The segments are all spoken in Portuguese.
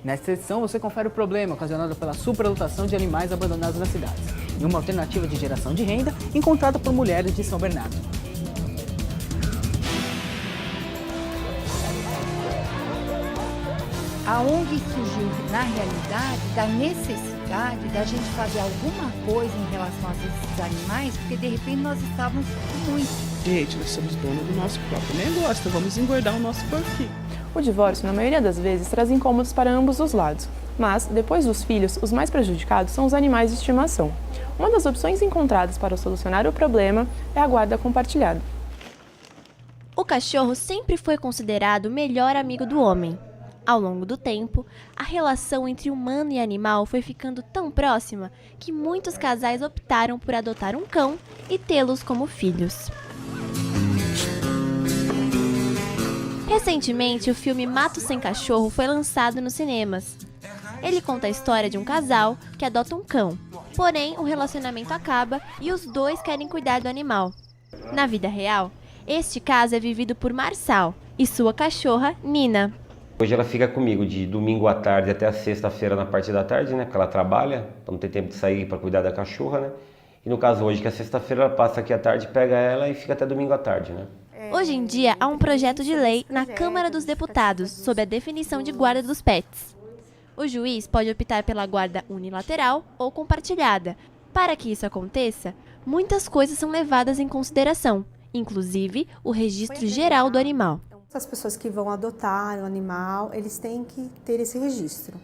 Nesta edição, você confere o problema ocasionado pela superlotação de animais abandonados nas cidades e uma alternativa de geração de renda encontrada por mulheres de São Bernardo. A ONG surgiu, na realidade, da necessidade da gente fazer alguma coisa em relação a esses animais, porque de repente nós estávamos com muito. Gente, nós somos donos do nosso próprio negócio, então vamos engordar o nosso porquinho. O divórcio, na maioria das vezes, traz incômodos para ambos os lados. Mas, depois dos filhos, os mais prejudicados são os animais de estimação. Uma das opções encontradas para solucionar o problema é a guarda compartilhada. O cachorro sempre foi considerado o melhor amigo do homem. Ao longo do tempo, a relação entre humano e animal foi ficando tão próxima que muitos casais optaram por adotar um cão e tê-los como filhos. Recentemente, o filme Mato Sem Cachorro foi lançado nos cinemas. Ele conta a história de um casal que adota um cão, porém o relacionamento acaba e os dois querem cuidar do animal. Na vida real, este caso é vivido por Marçal e sua cachorra, Nina. Hoje ela fica comigo de domingo à tarde até a sexta-feira na parte da tarde, né? Porque ela trabalha, então não tem tempo de sair para cuidar da cachorra, né? E no caso hoje, que é sexta-feira, ela passa aqui à tarde, pega ela e fica até domingo à tarde, né? Hoje em dia, há um projeto de lei na Câmara dos Deputados sobre a definição de guarda dos pets. O juiz pode optar pela guarda unilateral ou compartilhada. Para que isso aconteça, muitas coisas são levadas em consideração, inclusive o registro geral do animal. As pessoas que vão adotar um animal, eles têm que ter esse registro,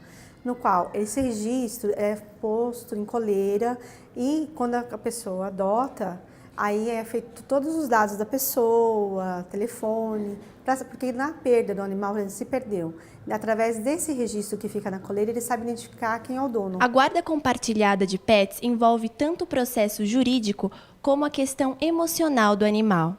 no qual esse registro é posto em coleira e quando a pessoa adota, aí é feito todos os dados da pessoa, telefone, porque na perda do animal, ele se perdeu. Através desse registro que fica na coleira, ele sabe identificar quem é o dono. A guarda compartilhada de pets envolve tanto o processo jurídico como a questão emocional do animal.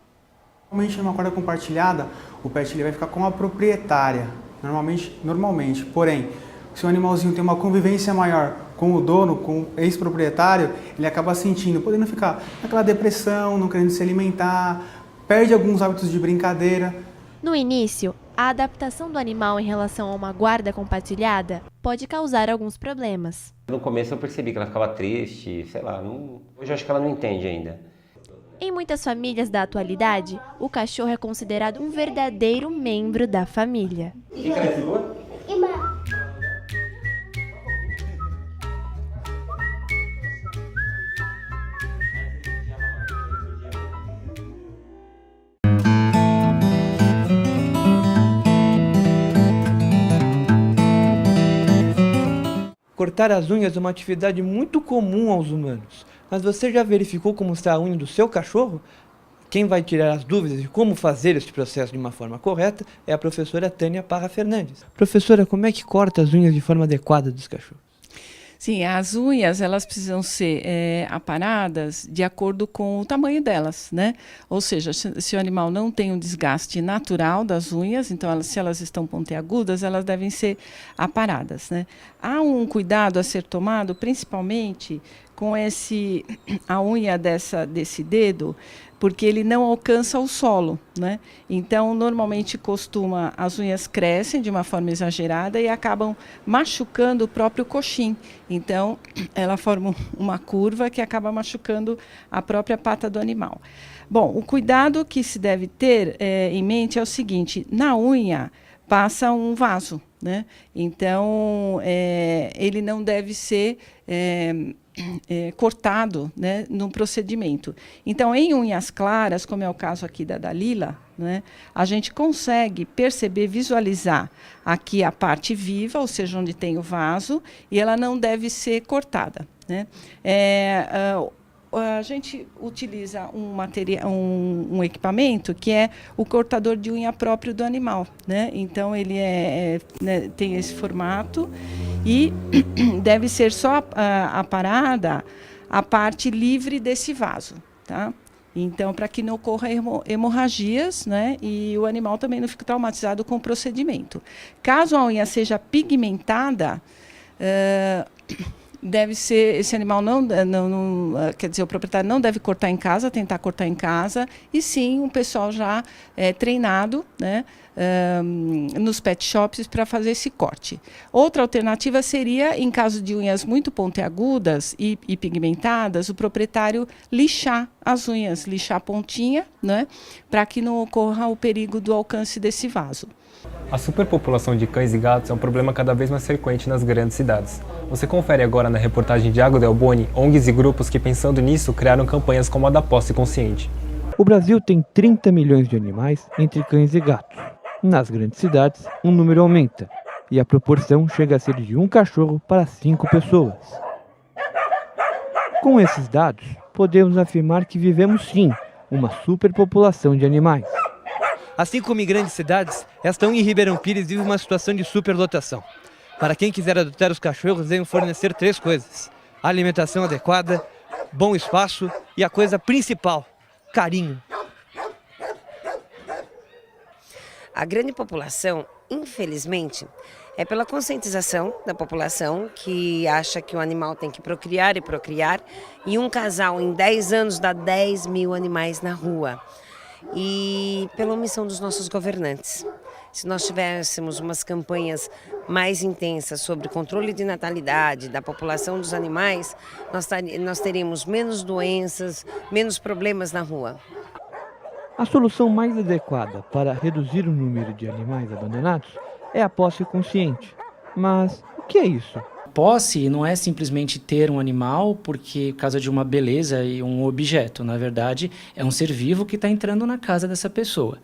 Normalmente, numa guarda compartilhada, o pet ele vai ficar com a proprietária, normalmente. Porém, se o animalzinho tem uma convivência maior com o dono, com o ex-proprietário, ele acaba sentindo, podendo ficar naquela depressão, não querendo se alimentar, perde alguns hábitos de brincadeira. No início, a adaptação do animal em relação a uma guarda compartilhada pode causar alguns problemas. No começo eu percebi que ela ficava triste, sei lá, hoje eu acho que ela não entende ainda. Em muitas famílias da atualidade, o cachorro é considerado um verdadeiro membro da família. Cortar as unhas é uma atividade muito comum aos humanos. Mas você já verificou como está a unha do seu cachorro? Quem vai tirar as dúvidas de como fazer esse processo de uma forma correta é a professora Tânia Parra Fernandes. Professora, como é que corta as unhas de forma adequada dos cachorros? Sim, as unhas elas precisam ser aparadas de acordo com o tamanho delas, né? Ou seja, se o animal não tem um desgaste natural das unhas, então se elas estão pontiagudas, elas devem ser aparadas, né? Há um cuidado a ser tomado, principalmente com a unha desse dedo, porque ele não alcança o solo, né? Então, normalmente as unhas crescem de uma forma exagerada e acabam machucando o próprio coxim. Então, ela forma uma curva que acaba machucando a própria pata do animal. Bom, o cuidado que se deve ter em mente é o seguinte: na unha passa um vaso, né? Então, ele não deve ser cortado, né, no procedimento. Então, em unhas claras, como é o caso aqui da Dalila, né, a gente consegue perceber, visualizar aqui a parte viva, ou seja, onde tem o vaso, e ela não deve ser cortada, né? A gente utiliza um equipamento que é o cortador de unha próprio do animal, né? Então, ele né, tem esse formato e deve ser só aparada a parte livre desse vaso, tá? Então, para que não ocorra hemorragias, né? E o animal também não fique traumatizado com o procedimento. Caso a unha seja pigmentada, deve ser, esse animal quer dizer, o proprietário não deve cortar em casa, tentar cortar em casa, e sim um pessoal já treinado, né, nos pet shops para fazer esse corte. Outra alternativa seria, em caso de unhas muito pontiagudas e pigmentadas, o proprietário lixar as unhas, lixar a pontinha, né, para que não ocorra o perigo do alcance desse vaso. A superpopulação de cães e gatos é um problema cada vez mais frequente nas grandes cidades. Você confere agora na reportagem de Iago Delboni, ONGs e grupos que, pensando nisso, criaram campanhas como a da Posse Consciente. O Brasil tem 30 milhões de animais entre cães e gatos. Nas grandes cidades, o número aumenta e a proporção chega a ser de 1 cachorro para 5 pessoas. Com esses dados, podemos afirmar que vivemos sim uma superpopulação de animais. Assim como em grandes cidades, esta em Ribeirão Pires vive uma situação de superlotação. Para quem quiser adotar os cachorros, devem fornecer 3 coisas: alimentação adequada, bom espaço e a coisa principal, carinho. A grande população, infelizmente, é pela conscientização da população que acha que o animal tem que procriar e procriar, e um casal em 10 anos dá 10 mil animais na rua. E pela omissão dos nossos governantes. Se nós tivéssemos umas campanhas mais intensas sobre controle de natalidade da população dos animais, nós teríamos menos doenças, menos problemas na rua. A solução mais adequada para reduzir o número de animais abandonados é a posse consciente. Mas o que é isso? Posse não é simplesmente ter um animal por causa de uma beleza e um objeto. Na verdade, é um ser vivo que está entrando na casa dessa pessoa.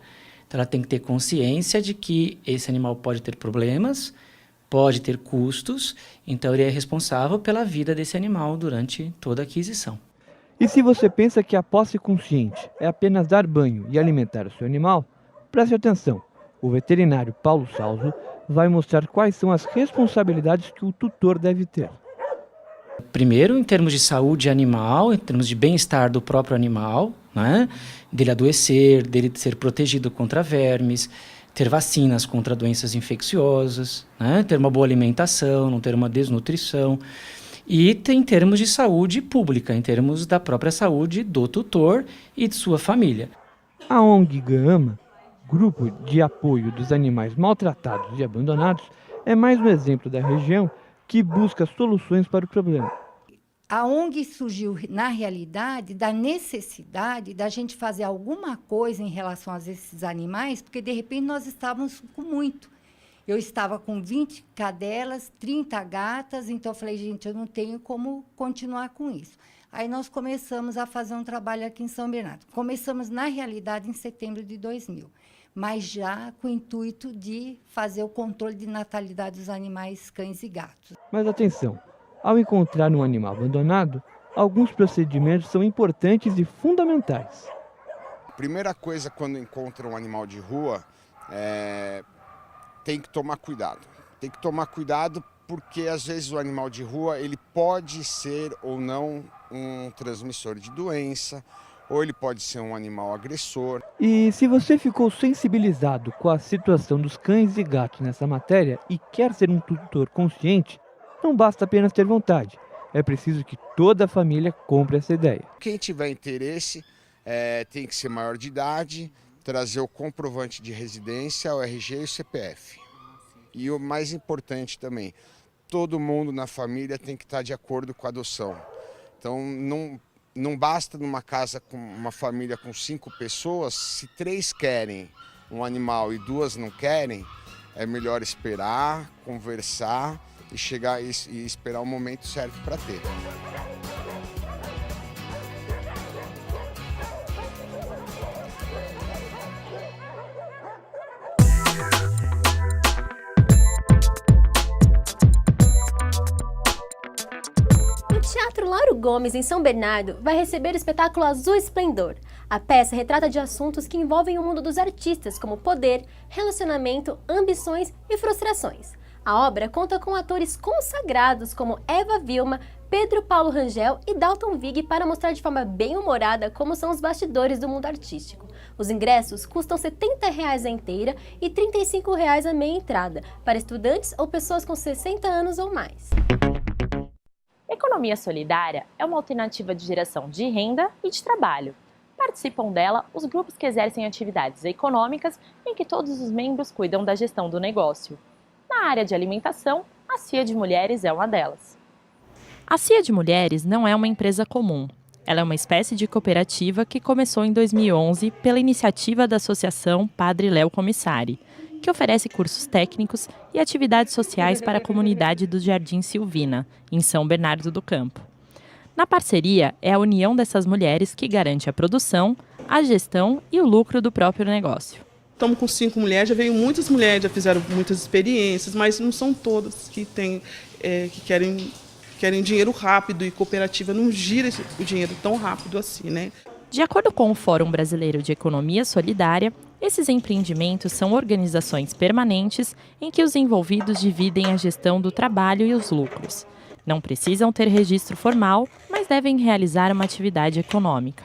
Então, ela tem que ter consciência de que esse animal pode ter problemas, pode ter custos, então ele é responsável pela vida desse animal durante toda a aquisição. E se você pensa que a posse consciente é apenas dar banho e alimentar o seu animal, preste atenção. O veterinário Paulo Salzo vai mostrar quais são as responsabilidades que o tutor deve ter. Primeiro, em termos de saúde animal, em termos de bem-estar do próprio animal, né? Dele adoecer, dele ser protegido contra vermes, ter vacinas contra doenças infecciosas, né? Ter uma boa alimentação, não ter uma desnutrição. E em termos de saúde pública, em termos da própria saúde do tutor e de sua família. A ONG Gama, Grupo de Apoio dos Animais Maltratados e Abandonados, é mais um exemplo da região que busca soluções para o problema. A ONG surgiu, na realidade, da necessidade da gente fazer alguma coisa em relação a esses animais, porque, de repente, nós estávamos com muito. Eu estava com 20 cadelas, 30 gatas, então eu falei, gente, eu não tenho como continuar com isso. Aí nós começamos a fazer um trabalho aqui em São Bernardo. Começamos, na realidade, em setembro de 2000. Mas já com o intuito de fazer o controle de natalidade dos animais, cães e gatos. Mas atenção, ao encontrar um animal abandonado, alguns procedimentos são importantes e fundamentais. A primeira coisa quando encontra um animal de rua, tem que tomar cuidado. Tem que tomar cuidado porque às vezes o animal de rua ele pode ser ou não um transmissor de doença, ou ele pode ser um animal agressor. E se você ficou sensibilizado com a situação dos cães e gatos nessa matéria e quer ser um tutor consciente, não basta apenas ter vontade. É preciso que toda a família compre essa ideia. Quem tiver interesse tem que ser maior de idade, trazer o comprovante de residência, o RG e o CPF. E o mais importante também, todo mundo na família tem que estar de acordo com a adoção. Então não basta numa casa com uma família com 5 pessoas, se 3 querem um animal e 2 não querem, é melhor esperar, conversar e chegar e esperar o momento certo para ter. O Teatro Lauro Gomes, em São Bernardo, vai receber o espetáculo Azul Esplendor. A peça retrata de assuntos que envolvem o mundo dos artistas, como poder, relacionamento, ambições e frustrações. A obra conta com atores consagrados como Eva Vilma, Pedro Paulo Rangel e Dalton Vig para mostrar de forma bem humorada como são os bastidores do mundo artístico. Os ingressos custam R$ 70 a inteira e R$ 35 a meia entrada, para estudantes ou pessoas com 60 anos ou mais. É economia solidária é uma alternativa de geração de renda e de trabalho. Participam dela os grupos que exercem atividades econômicas em que todos os membros cuidam da gestão do negócio. Na área de alimentação, a CIA de Mulheres é uma delas. A CIA de Mulheres não é uma empresa comum. Ela é uma espécie de cooperativa que começou em 2011 pela iniciativa da Associação Padre Léo Comissari, que oferece cursos técnicos e atividades sociais para a comunidade do Jardim Silvina, em São Bernardo do Campo. Na parceria, é a união dessas mulheres que garante a produção, a gestão e o lucro do próprio negócio. Estamos com 5 mulheres, já veio muitas mulheres, já fizeram muitas experiências, mas não são todas que querem dinheiro rápido, e cooperativa não gira o dinheiro tão rápido assim, né? De acordo com o Fórum Brasileiro de Economia Solidária, esses empreendimentos são organizações permanentes em que os envolvidos dividem a gestão do trabalho e os lucros. Não precisam ter registro formal, mas devem realizar uma atividade econômica.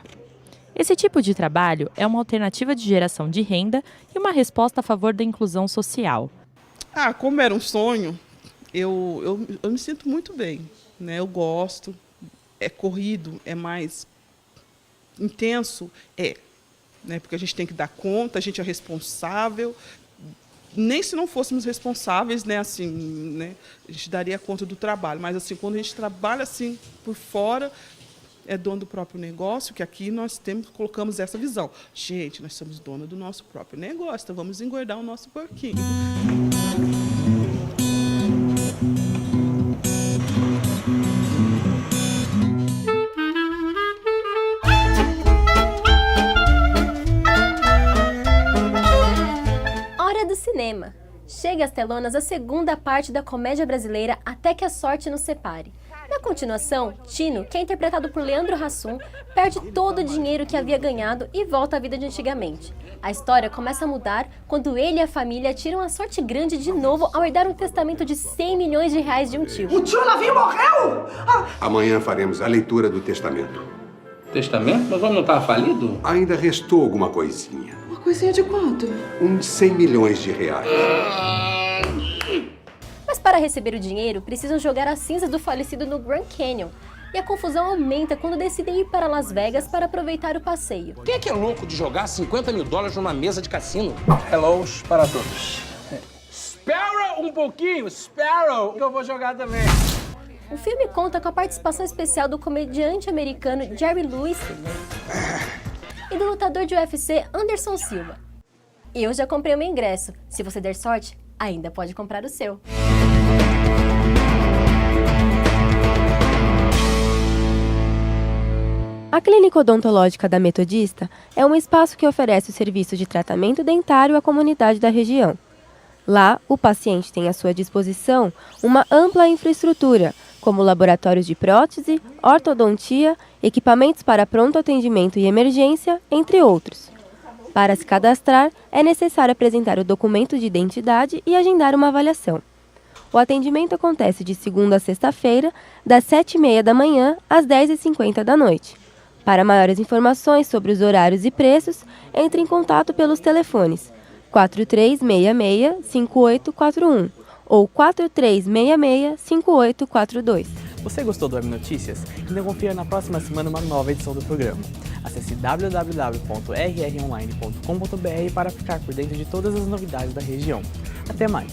Esse tipo de trabalho é uma alternativa de geração de renda e uma resposta a favor da inclusão social. Como era um sonho, eu me sinto muito bem, né? Eu gosto, é corrido, é mais intenso, né? Porque a gente tem que dar conta, a gente é responsável. Nem se não fôssemos responsáveis, né, assim, né, a gente daria conta do trabalho. Mas assim, quando a gente trabalha assim por fora, é dono do próprio negócio, que aqui nós colocamos essa visão. Gente, nós somos dono do nosso próprio negócio, então vamos engordar o nosso porquinho. Cinema. Chega às telonas a segunda parte da comédia brasileira Até que a Sorte nos Separe. Na continuação, Tino, que é interpretado por Leandro Hassum, perde todo o dinheiro que havia ganhado e volta à vida de antigamente. A história começa a mudar quando ele e a família tiram a sorte grande de novo ao herdar um testamento de 100 milhões de reais de um tio. O tio Lavinho morreu! Amanhã faremos a leitura do testamento. Testamento? Mas vamos não estar falido? Ainda restou alguma coisinha. Uma coisinha de quanto? Uns 100 milhões de reais. Mas para receber o dinheiro, precisam jogar as cinzas do falecido no Grand Canyon. E a confusão aumenta quando decidem ir para Las Vegas para aproveitar o passeio. Quem é que é louco de jogar $50 mil numa mesa de cassino? Hellos para todos. Espera um pouquinho, Sparrow, que eu vou jogar também. O filme conta com a participação especial do comediante americano Jerry Lewis e do lutador de UFC Anderson Silva. Eu já comprei o meu ingresso. Se você der sorte, ainda pode comprar o seu. A Clínica Odontológica da Metodista é um espaço que oferece o serviço de tratamento dentário à comunidade da região. Lá, o paciente tem à sua disposição uma ampla infraestrutura, como laboratórios de prótese, ortodontia, equipamentos para pronto atendimento e emergência, entre outros. Para se cadastrar, é necessário apresentar o documento de identidade e agendar uma avaliação. O atendimento acontece de segunda a sexta-feira, das 7h30 da manhã às 10h50 da noite. Para maiores informações sobre os horários e preços, entre em contato pelos telefones 4366-5841 ou 4366-5842. Você gostou do Web Notícias? Então confira na próxima semana uma nova edição do programa. Acesse www.rronline.com.br para ficar por dentro de todas as novidades da região. Até mais!